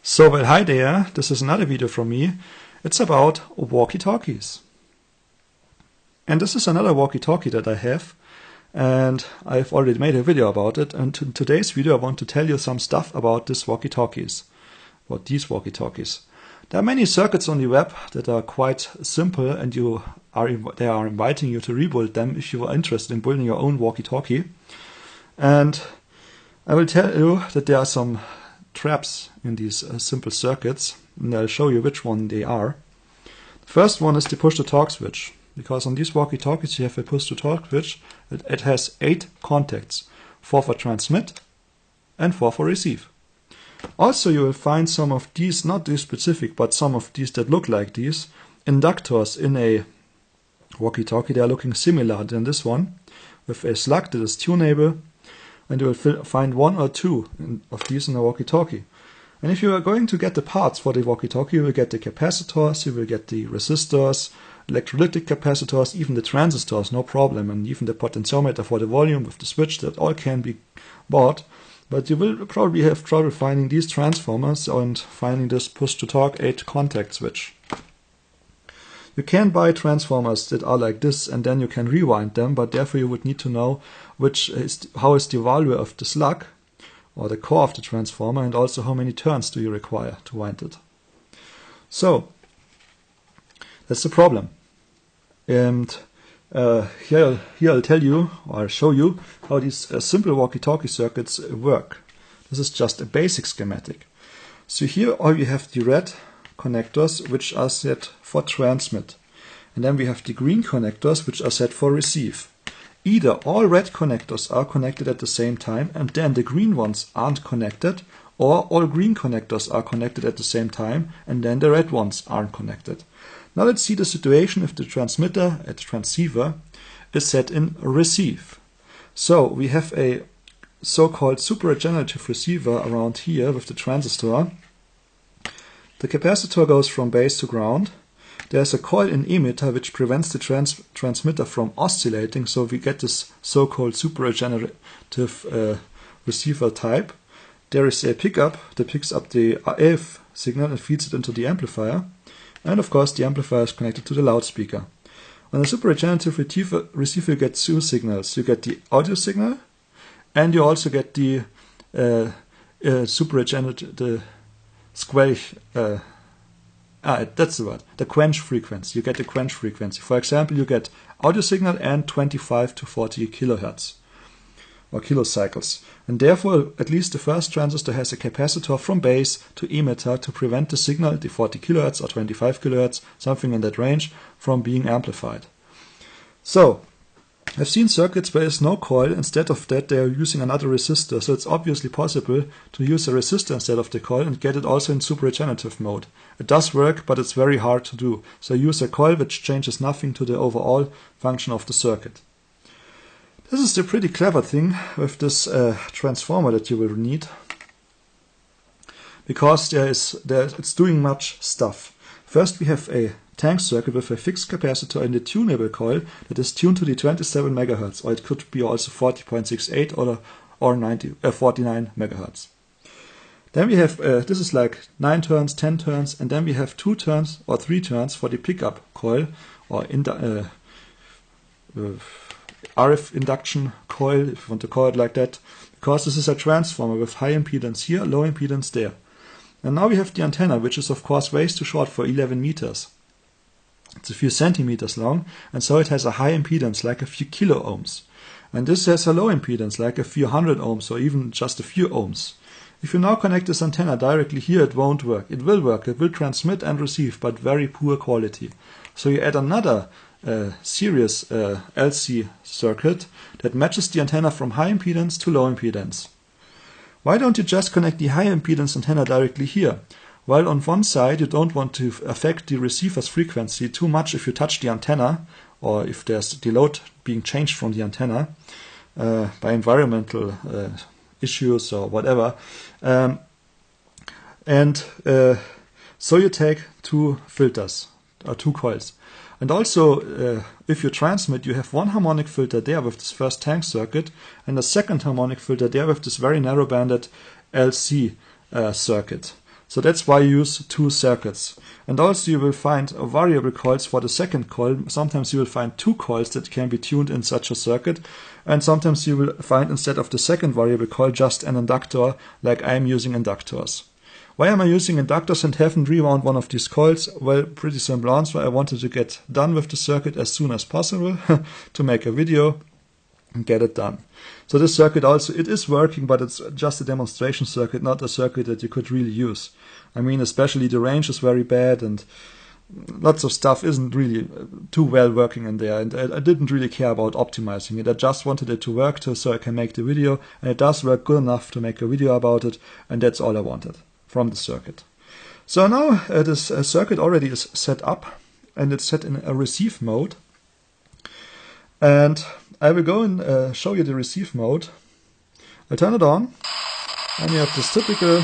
So, well, hi there, this is another video from me. It's about walkie-talkies. And this is another walkie-talkie that I have, and I've already made a video about it. And in today's video I want to tell you some stuff about these walkie-talkies. There are many circuits on the web that are quite simple, and they are inviting you to rebuild them if you are interested in building your own walkie-talkie. And I will tell you that there are some traps in these simple circuits, and I'll show you which one they are. The first one is the push-to-talk switch, because on these walkie-talkies you have a push-to-talk switch. It has 8 contacts, 4 for transmit and 4 for receive. Also you will find some of these, not these specific, but some of these that look like these, inductors in a walkie-talkie. They are looking similar than this one, with a slug that is tunable. And you will find 1 or 2 of these in a walkie-talkie. And if you are going to get the parts for the walkie-talkie, you will get the capacitors, you will get the resistors, electrolytic capacitors, even the transistors, no problem, and even the potentiometer for the volume with the switch. That all can be bought. But you will probably have trouble finding these transformers and finding this push-to-talk 8 contact switch. You can buy transformers that are like this, and then you can rewind them, but therefore you would need to know how is the value of the slug or the core of the transformer, and also how many turns do you require to wind it. So that's the problem. And here I'll tell you, or I'll show you, how these simple walkie-talkie circuits work. This is just a basic schematic. So here all you have the red connectors, which are set for transmit, and then we have the green connectors, which are set for receive. Either all red connectors are connected at the same time and then the green ones aren't connected, or all green connectors are connected at the same time and then the red ones aren't connected. Now let's see the situation if the transmitter at transceiver is set in receive. So we have a so-called super-regenerative receiver around here with the transistor. The capacitor goes from base to ground. There's a coil in emitter which prevents the transmitter from oscillating, so we get this so-called super-regenerative receiver type. There is a pickup that picks up the RF signal and feeds it into the amplifier. And of course the amplifier is connected to the loudspeaker. On a super-regenerative receiver you get 2 signals. You get the audio signal, and you also get the super-regenerative that's the word. The quench frequency. You get the quench frequency. For example, you get audio signal and 25 to 40 kilohertz or kilocycles. And therefore, at least the first transistor has a capacitor from base to emitter to prevent the signal, the 40 kilohertz or 25 kilohertz, something in that range, from being amplified. So, I've seen circuits where there is no coil. Instead of that, they are using another resistor. So it's obviously possible to use a resistor instead of the coil and get it also in super-regenerative mode. It does work, but it's very hard to do. So use a coil which changes nothing to the overall function of the circuit. This is the pretty clever thing with this transformer that you will need, because it's doing much stuff. First we have a tank circuit with a fixed capacitor and a tunable coil that is tuned to the 27 MHz, or it could be also 40.68 or 49 MHz. Then we have, this is like 9 turns, 10 turns, and then we have 2 turns or 3 turns for the pickup coil, or RF induction coil, if you want to call it like that, because this is a transformer with high impedance here, low impedance there. And now we have the antenna, which is of course way too short for 11 meters. It's a few centimeters long, and so it has a high impedance, like a few kilo ohms. And this has a low impedance, like a few hundred ohms, or even just a few ohms. If you now connect this antenna directly here, it won't work. It will work, it will transmit and receive, but very poor quality. So you add another series LC circuit that matches the antenna from high impedance to low impedance. Why don't you just connect the high impedance antenna directly here? While on one side you don't want to affect the receiver's frequency too much if you touch the antenna, or if there's the load being changed from the antenna by environmental issues or whatever. So you take 2 filters, or 2 coils. And also, if you transmit, you have 1 harmonic filter there with this first tank circuit, and a second harmonic filter there with this very narrow banded LC circuit. So that's why you use two circuits. And also you will find variable coils for the second coil. Sometimes you will find two coils that can be tuned in such a circuit. And sometimes you will find instead of the second variable coil just an inductor, like I'm using inductors. Why am I using inductors and haven't rewound one of these coils? Well, pretty simple answer. I wanted to get done with the circuit as soon as possible to make a video and get it done. So this circuit also, it is working, but it's just a demonstration circuit, not a circuit that you could really use. I mean, especially the range is very bad and lots of stuff isn't really too well working in there. And I didn't really care about optimizing it. I just wanted it to work so I can make the video. And it does work good enough to make a video about it. And that's all I wanted from the circuit. So now this circuit already is set up and it's set in a receive mode. And I will go and show you the receive mode. I turn it on and you have this typical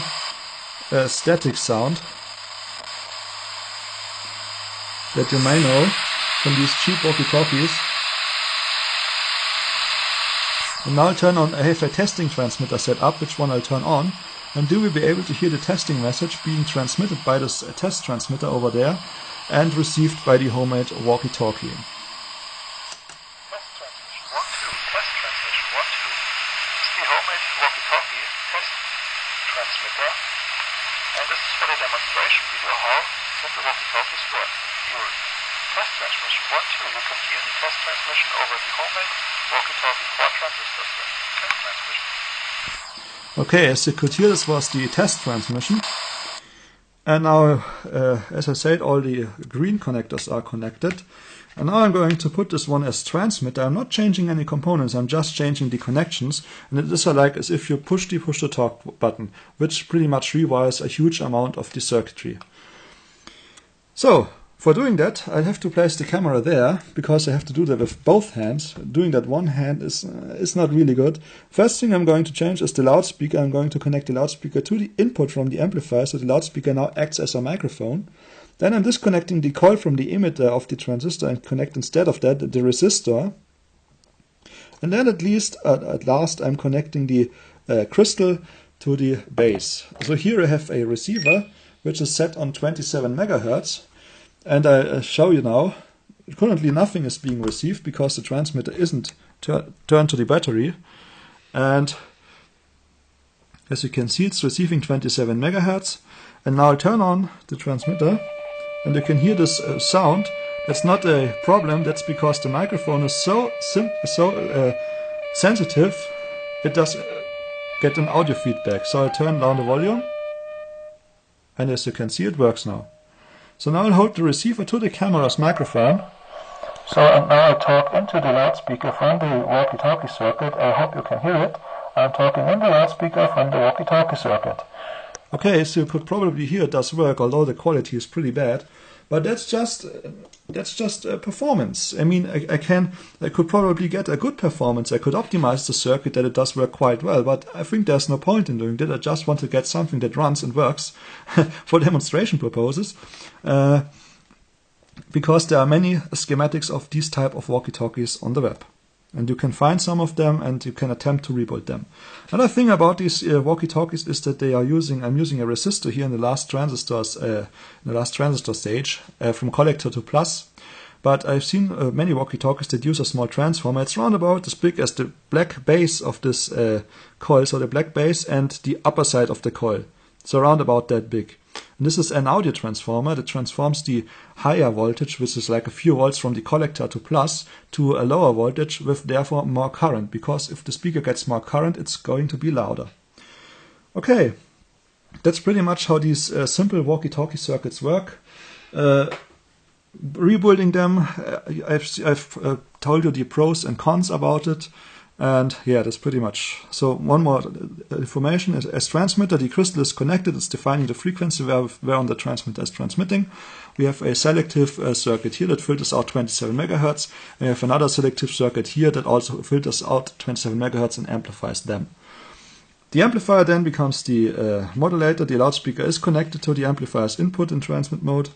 static sound that you may know from these cheap walkie-talkies. And now I'll turn on, I have a testing transmitter set up, which one I'll turn on. And do we be able to hear the testing message being transmitted by this test transmitter over there and received by the homemade walkie-talkie. walkie-talkie test transmitter, and this is for the demonstration video how simple walkie-talkies work in theory. Test transmission 1, 2, you can hear the test transmission over the homemade walkie-talkie 4 transistor set. Test transmission. Okay, as you could hear, this was the test transmission. And now, as I said, all the green connectors are connected. And now I'm going to put this one as transmitter. I'm not changing any components, I'm just changing the connections. And it is like as if you push the push to talk button, which pretty much rewires a huge amount of the circuitry. So, for doing that, I have to place the camera there, because I have to do that with both hands. Doing that one hand is not really good. First thing I'm going to change is the loudspeaker. I'm going to connect the loudspeaker to the input from the amplifier, so the loudspeaker now acts as a microphone. Then I'm disconnecting the coil from the emitter of the transistor and connect instead of that the resistor. And then at last I'm connecting the crystal to the base. So here I have a receiver which is set on 27 megahertz. And I show you now, currently nothing is being received because the transmitter isn't turned to the battery. And as you can see, it's receiving 27 megahertz. And now I turn on the transmitter and you can hear this sound. That's not a problem, that's because the microphone is so sensitive, it does get an audio feedback. So I turn down the volume and as you can see, it works now. So now I'll hold the receiver to the camera's microphone. So and now I talk into the loudspeaker from the walkie-talkie circuit. I hope you can hear it. I'm talking in the loudspeaker from the walkie-talkie circuit. Okay, so you could probably hear it does work, although the quality is pretty bad. But that's just performance. I mean, I could probably get a good performance. I could optimize the circuit that it does work quite well, but I think there's no point in doing that. I just want to get something that runs and works for demonstration purposes. Because there are many schematics of these type of walkie-talkies on the web. And you can find some of them and you can attempt to rebuild them. Another thing about these walkie-talkies is that I'm using a resistor here in the last transistor stage from collector to plus. But I've seen many walkie-talkies that use a small transformer. It's round about as big as the black base of this coil, so the black base and the upper side of the coil. So around about that big. And this is an audio transformer that transforms the higher voltage, which is like a few volts from the collector to plus, to a lower voltage with therefore more current, because if the speaker gets more current, it's going to be louder. Okay, that's pretty much how these simple walkie-talkie circuits work. Rebuilding them, I've told you the pros and cons about it. And yeah, that's pretty much. So one more information is as transmitter, the crystal is connected. It's defining the frequency where on the transmitter is transmitting. We have a selective circuit here that filters out 27 megahertz. And we have another selective circuit here that also filters out 27 megahertz and amplifies them. The amplifier then becomes the modulator. The loudspeaker is connected to the amplifier's input in transmit mode.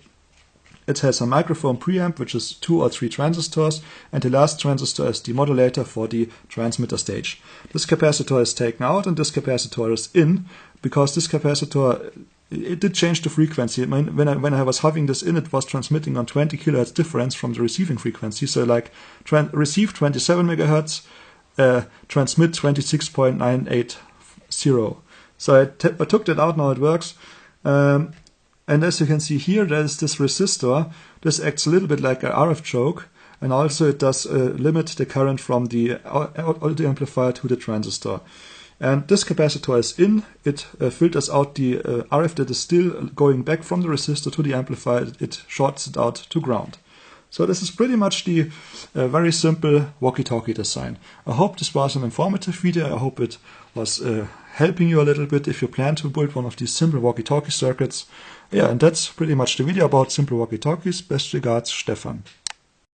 It has a microphone preamp, which is 2 or 3 transistors, and the last transistor is the modulator for the transmitter stage. This capacitor is taken out and this capacitor is in, because this capacitor it did change the frequency. I mean, when I was having this in, it was transmitting on 20 kilohertz difference from the receiving frequency. So like receive 27 megahertz, transmit 26.980. So I took that out. Now it works. And as you can see here, there's this resistor. This acts a little bit like an RF choke. And also it does limit the current from the audio amplifier to the transistor. And this capacitor is in. It filters out the RF that is still going back from the resistor to the amplifier. It shorts it out to ground. So this is pretty much the very simple walkie-talkie design. I hope this was an informative video. I hope it was helping you a little bit if you plan to build one of these simple walkie-talkie circuits. Yeah, and that's pretty much the video about simple walkie-talkies. Best regards, Stefan.